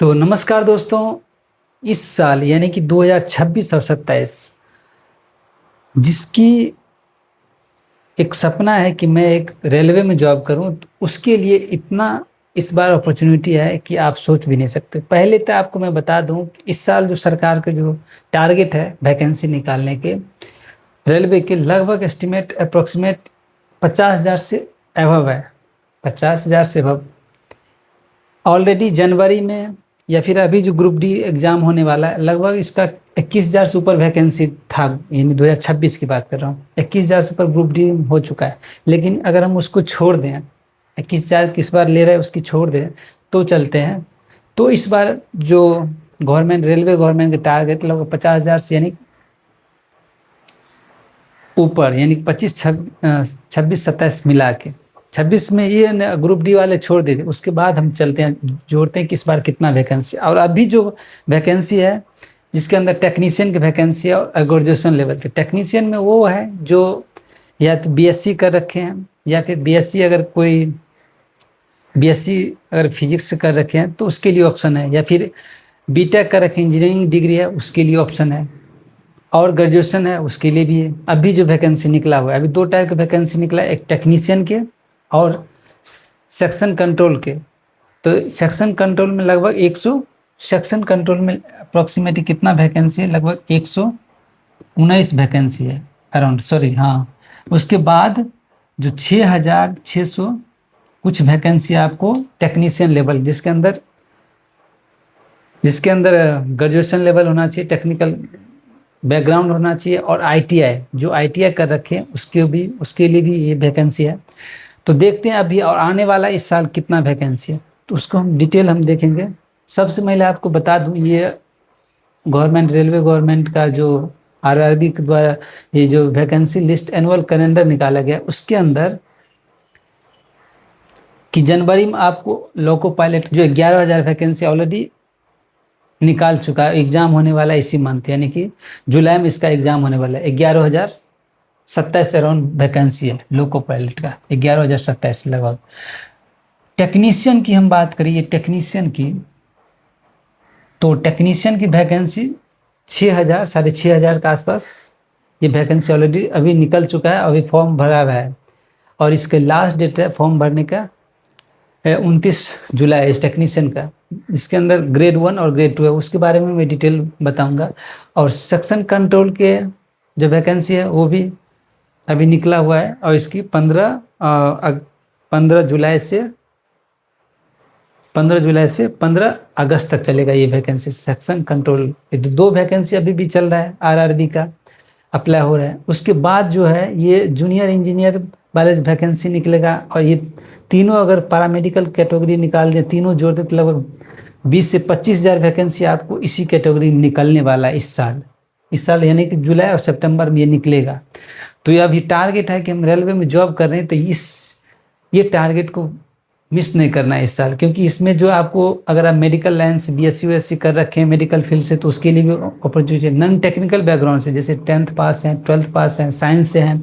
तो नमस्कार दोस्तों। इस साल यानी कि 2026 और 27 जिसकी एक सपना है कि मैं एक रेलवे में जॉब करूं, तो उसके लिए इतना इस बार अपॉर्चुनिटी है कि आप सोच भी नहीं सकते। पहले तो आपको मैं बता दूं कि इस साल जो सरकार का जो टारगेट है वैकेंसी निकालने के, रेलवे के लगभग एस्टिमेट अप्रोक्सीमेट 50,000 से एभव है। 50,000 से एभव ऑलरेडी जनवरी में या फिर अभी जो ग्रुप डी एग्जाम होने वाला है, लगभग इसका 21,000 से ऊपर वैकेंसी था। यानी 2026 की बात कर रहा हूँ, 21,000 से ऊपर ग्रुप डी हो चुका है। लेकिन अगर हम उसको छोड़ दें, 21,000 किस बार ले रहे हैं उसकी छोड़ दें तो चलते हैं, तो इस बार जो रेलवे गवर्नमेंट का टारगेट लगभग 50,000 से यानी ऊपर, यानी 26 27 मिला के 26 में ये ग्रुप डी वाले छोड़ देते। उसके बाद हम चलते हैं, जोड़ते हैं कि इस बार कितना वैकेंसी। और अभी जो वैकेंसी है जिसके अंदर टेक्नीशियन की वैकेंसी है और ग्रेजुएशन लेवल के टेक्नीशियन में वो है जो या तो बीएससी कर रखे हैं, या फिर बीएससी अगर फिजिक्स से कर रखे हैं तो उसके लिए ऑप्शन है, या फिर बीटेक कर रखे इंजीनियरिंग डिग्री है उसके लिए ऑप्शन है, और ग्रेजुएशन है उसके लिए भी है। अभी जो वैकेंसी निकला हुआ है, अभी दो टाइप का वैकेंसी निकला है, एक टेक्नीशियन के और सेक्शन कंट्रोल के। तो सेक्शन कंट्रोल में लगभग 100, सेक्शन कंट्रोल में अप्रोक्सीमेटली कितना वैकेंसी है, लगभग 119 वैकेंसी है अराउंड, सॉरी हाँ। उसके बाद जो 6,600 कुछ वैकेंसी आपको टेक्नीशियन लेवल, जिसके अंदर ग्रेजुएशन लेवल होना चाहिए, टेक्निकल बैकग्राउंड होना चाहिए, और आईटीआई जो आईटीआई कर रखे हैं उसके लिए भी ये वैकेंसी है। तो देखते हैं अभी और आने वाला इस साल कितना वैकेंसी है, तो उसको हम डिटेल देखेंगे। सबसे पहले आपको बता दूं, ये रेलवे गवर्नमेंट का जो आरआरबी के द्वारा ये जो वैकेंसी लिस्ट एनुअल कैलेंडर निकाला गया, उसके अंदर कि जनवरी में आपको लोको पायलट जो 11,000 वैकेंसी ऑलरेडी निकाल चुका है। एग्जाम होने वाला है इसी मंथ, यानी कि जुलाई में इसका एग्जाम होने वाला है। 11,027 अराउंड वैकेंसी है लोको पायलट का, 11,027 लगभग। टेक्नीशियन की हम बात करिए, टेक्नीशियन की, तो टेक्नीशियन की वैकेंसी 6,000 6,500 के आसपास ये वैकेंसी ऑलरेडी अभी निकल चुका है, अभी फॉर्म भरा रहा है। और इसके लास्ट डेट है फॉर्म भरने का 29 जुलाई इस टेक्नीशियन का। इसके अंदर ग्रेड 1 और ग्रेड 2 है, उसके बारे में मैं डिटेल बताऊंगा। और सेक्शन कंट्रोल के जो वैकेंसी है वो भी अभी निकला हुआ है, और इसकी 15 जुलाई से 15 अगस्त तक चलेगा ये वैकेंसी सेक्शन कंट्रोल। दो वैकेंसी अभी भी चल रहा है, आरआरबी का अप्लाई हो रहा है। उसके बाद जो है ये जूनियर इंजीनियर वाले वैकेंसी निकलेगा, और ये तीनों अगर पैरामेडिकल कैटेगरी निकाल दें, तीनों जोड़ दें, तो लगभग 20 से 25,000 वैकेंसी आपको इसी कैटेगरी में निकलने वाला है इस साल यानी कि जुलाई और सितंबर में ये निकलेगा। तो ये अभी टारगेट है कि हम रेलवे में जॉब कर रहे हैं, तो ये टारगेट को मिस नहीं करना है इस साल, क्योंकि इसमें जो आपको, अगर आप मेडिकल लाइन से बीएससी वीएससी कर रखे हैं मेडिकल फील्ड से, तो उसके लिए भी अपॉर्चुनिटी है। नॉन टेक्निकल बैकग्राउंड से, जैसे 10th पास हैं, 12th पास हैं, साइंस से हैं,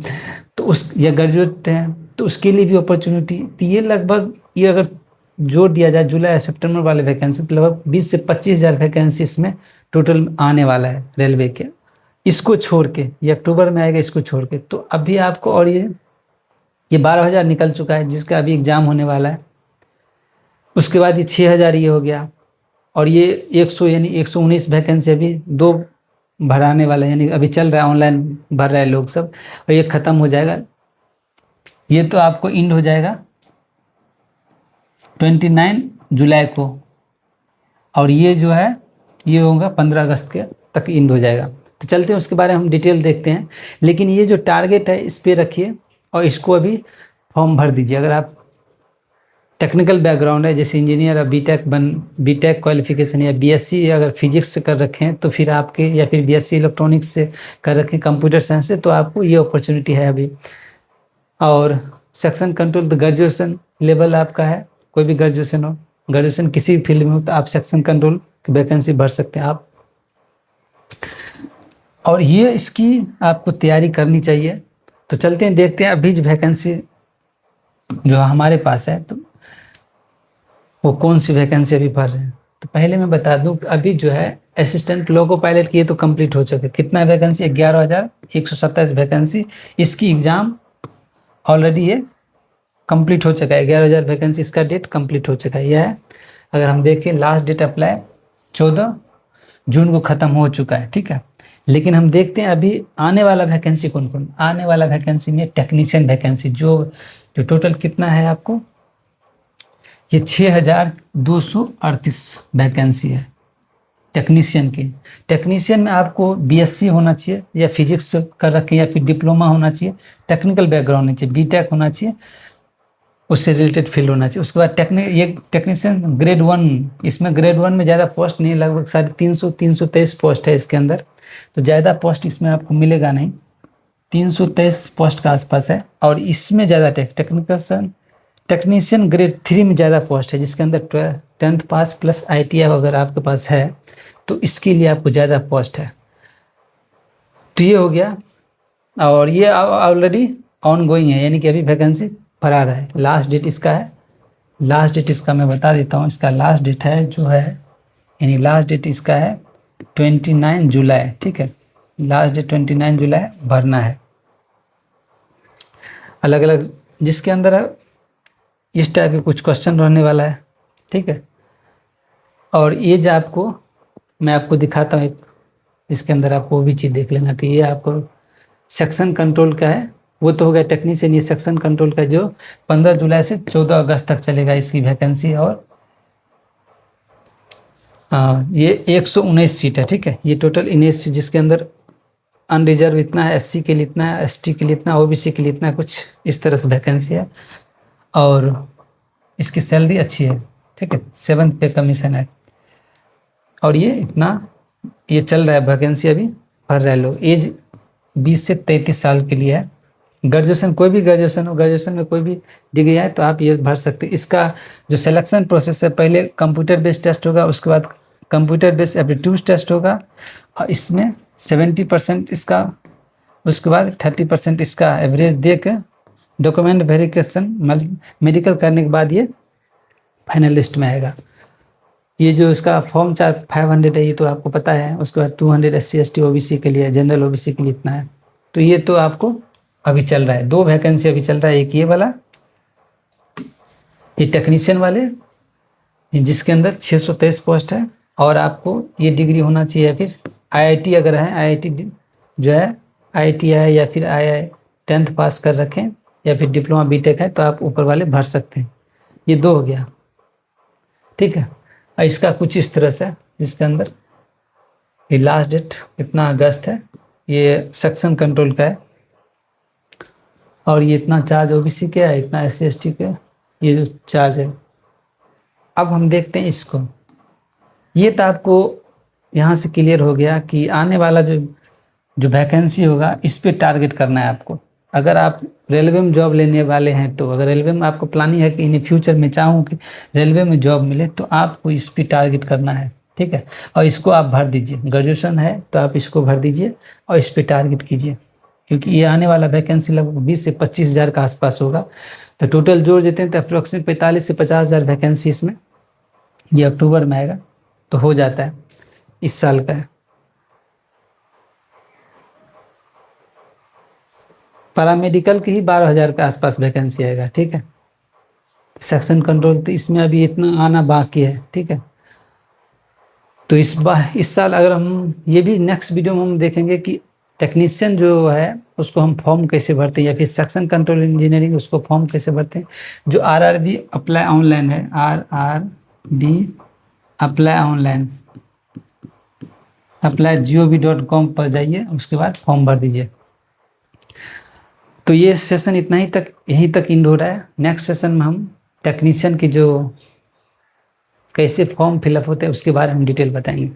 तो या ग्रेजुएट हैं, तो उसके लिए भी अपॉर्चुनिटी। तो ये अगर जोड़ दिया जाए जुलाई या सितंबर वाले वैकेंसी, तो लगभग 20 से 25,000 वैकेंसी इसमें टोटल आने वाला है रेलवे के। इसको छोड़ के, ये अक्टूबर में आएगा, इसको छोड़ के तो अभी आपको, और ये 12,000 निकल चुका है जिसका अभी एग्जाम होने वाला है। उसके बाद ये 6,000 ये हो गया, और ये 100 यानी 119 वैकेंसी अभी 2 भराने वाला है, यानी अभी चल रहा है, ऑनलाइन भर रहे हैं लोग सब, और ये ख़त्म हो जाएगा। ये तो आपको इंड हो जाएगा 29 जुलाई को, और ये जो है ये होगा 15 अगस्त के तक इंड हो जाएगा। तो चलते हैं उसके बारे में हम डिटेल देखते हैं। लेकिन ये जो टारगेट है इस पे रखिए, और इसको अभी फॉर्म भर दीजिए। अगर आप टेक्निकल बैकग्राउंड है, जैसे इंजीनियर या बीटेक क्वालिफिकेशन, या बीएससी अगर फिजिक्स से कर रखे हैं तो फिर आपके, या फिर बीएससी इलेक्ट्रॉनिक्स से कर रखे हैं, कंप्यूटर साइंस से, तो आपको ये अपॉर्चुनिटी है अभी। और सेक्शन कंट्रोल तो ग्रेजुएशन लेवल आपका है, कोई भी ग्रेजुएशन हो, ग्रेजुएशन किसी भी फील्ड में हो, तो आप सेक्शन कंट्रोल की वैकेंसी भर सकते हैं आप। और ये इसकी आपको तैयारी करनी चाहिए। तो चलते हैं देखते हैं अभी जो वैकेंसी जो हमारे पास है, तो वो कौन सी वैकेंसी अभी भर रहे हैं। तो पहले मैं बता दूं कि अभी जो है असिस्टेंट लोको पायलट की ये तो कंप्लीट हो चुके। कितना वैकेंसी? 11,127 वैकेंसी। इसकी एग्ज़ाम ऑलरेडी ये कंप्लीट हो चुका है। 11,000 वैकेंसी, इसका डेट कंप्लीट हो चुका है। यह है, अगर हम देखें लास्ट डेट अप्लाई 14 जून को ख़त्म हो चुका है, ठीक है। लेकिन हम देखते हैं अभी आने वाला वैकेंसी कौन कौन। आने वाला वैकेंसी में टेक्नीशियन वैकेंसी जो टोटल कितना है आपको, ये 6,238 वैकेंसी है टेक्नीशियन की। टेक्नीशियन में आपको बीएससी होना चाहिए या फिजिक्स कर रखें या फिर डिप्लोमा होना चाहिए, टेक्निकल बैकग्राउंड होना चाहिए, बीटेक होना चाहिए, उससे रिलेटेड फील्ड होना चाहिए। उसके बाद ये टेक्नीशियन ग्रेड 1, इसमें ग्रेड 1 में ज़्यादा पोस्ट नहीं, लगभग 323 पोस्ट है इसके अंदर, तो ज़्यादा पोस्ट इसमें आपको मिलेगा नहीं, 323 पोस्ट का आसपास है। और इसमें ज़्यादा टेक्नीशियन ग्रेड 3 में ज़्यादा पोस्ट है, जिसके अंदर 10th पास प्लस ITI अगर आपके पास है तो इसके लिए आपको ज़्यादा पोस्ट है। तो ये हो गया, और ये ऑलरेडी ऑन गोइंग है, यानी कि अभी वैकेंसी भरा रहा है। लास्ट डेट इसका है, लास्ट डेट इसका मैं बता देता हूँ, इसका लास्ट डेट है जो है, यानी लास्ट डेट इसका है 29 जुलाई, ठीक है। लास्ट डेट 29 जुलाई भरना है। अलग अलग जिसके अंदर इस टाइप के कुछ क्वेश्चन रहने वाला है, ठीक है। और ये जो आपको मैं आपको दिखाता हूँ एक, इसके अंदर आपको वो भी चीज़ देख लेना। तो ये आपको सेक्शन कंट्रोल का है, वो तो हो गया टेक्नीशियन। ये सेक्शन कंट्रोल का जो 15 जुलाई से 14 अगस्त तक चलेगा इसकी वैकेंसी। और ये 119 सीट है, ठीक है। ये टोटल 19 सीट, जिसके अंदर अनरिजर्व इतना है, SC के लिए इतना है, ST के लिए इतना, OBC के लिए इतना, कुछ इस तरह से वैकेंसी है। और इसकी सैलरी अच्छी है, ठीक है, 7th पे कमीशन है। और ये इतना ये चल रहा है, वैकेंसी अभी भर रहे लोग। एज 20 से 33 साल के लिए है। ग्रेजुएशन, कोई भी ग्रेजुएशन हो, ग्रेजुएशन में कोई भी डिग्री है तो आप ये भर सकते हैं। इसका जो सिलेक्शन प्रोसेस है, पहले कंप्यूटर बेस्ड टेस्ट होगा, उसके बाद कंप्यूटर बेस्ड एप्टीट्यूड टेस्ट होगा, और इसमें 70% इसका, उसके बाद 30% इसका एवरेज दे के डॉक्यूमेंट वेरिफिकेशन मेडिकल करने के बाद ये फाइनल लिस्ट में आएगा। ये जो इसका फॉर्म 500 है, ये तो आपको पता है। उसके बाद 200 SC ST OBC के लिए, जनरल OBC के लिए इतना है। तो ये तो आपको अभी चल रहा है, 2 वैकेंसी अभी चल रहा है। एक ये वाला, ये टेक्नीशियन वाले, जिसके अंदर 623 पोस्ट है। और आपको ये डिग्री होना चाहिए, फिर IIT अगर है, IIT जो है ITI या फिर II 10th पास कर रखें, या फिर डिप्लोमा बीटेक है तो आप ऊपर वाले भर सकते हैं। ये 2 हो गया, ठीक है। और इसका कुछ इस तरह से, जिसके अंदर ये लास्ट डेट इतना अगस्त है, ये सेक्शन कंट्रोल का है। और ये इतना चार्ज OBC के है, इतना SC ST के, ये जो चार्ज है। अब हम देखते हैं इसको। ये तो आपको यहाँ से क्लियर हो गया कि आने वाला जो वैकेंसी होगा, इस पे टारगेट करना है आपको। अगर आप रेलवे में जॉब लेने वाले हैं, तो अगर रेलवे में आपको प्लानिंग है कि इन फ्यूचर में चाहूँ कि रेलवे में जॉब मिले, तो आपको इस पे टारगेट करना है, ठीक है। और इसको आप भर दीजिए, ग्रेजुएशन है तो आप इसको भर दीजिए और इस पे टारगेट कीजिए, क्योंकि ये आने वाला वैकेंसी लगभग 20 से 25 हज़ार का आसपास होगा। तो टोटल जोड़ देते हैं तो अप्रोक्सीमेट 45 से 50 हज़ार वैकेंसी इसमें, ये अक्टूबर में आएगा तो हो जाता है, इस साल का है। पैरामेडिकल के ही 12,000 के आसपास वैकेंसी आएगा, ठीक है। सेक्शन कंट्रोल तो इसमें अभी इतना आना बाकी है, ठीक है। तो इस साल अगर हम ये भी नेक्स्ट वीडियो में हम देखेंगे कि टेक्नीशियन जो है उसको हम फॉर्म कैसे भरते हैं, या फिर सेक्शन कंट्रोल इंजीनियरिंग उसको फॉर्म कैसे भरते हैं। जो RRB अप्लाई ऑनलाइन है, RRB अप्लाई ऑनलाइन, apply.gov.com पर जाइए, उसके बाद फॉर्म भर दीजिए। तो ये सेशन इतना ही तक, यहीं तक एंड हो रहा है। नेक्स्ट सेशन में हम टेक्नीशियन की जो कैसे फॉर्म फिलअप होते हैं उसके बारे में डिटेल बताएंगे।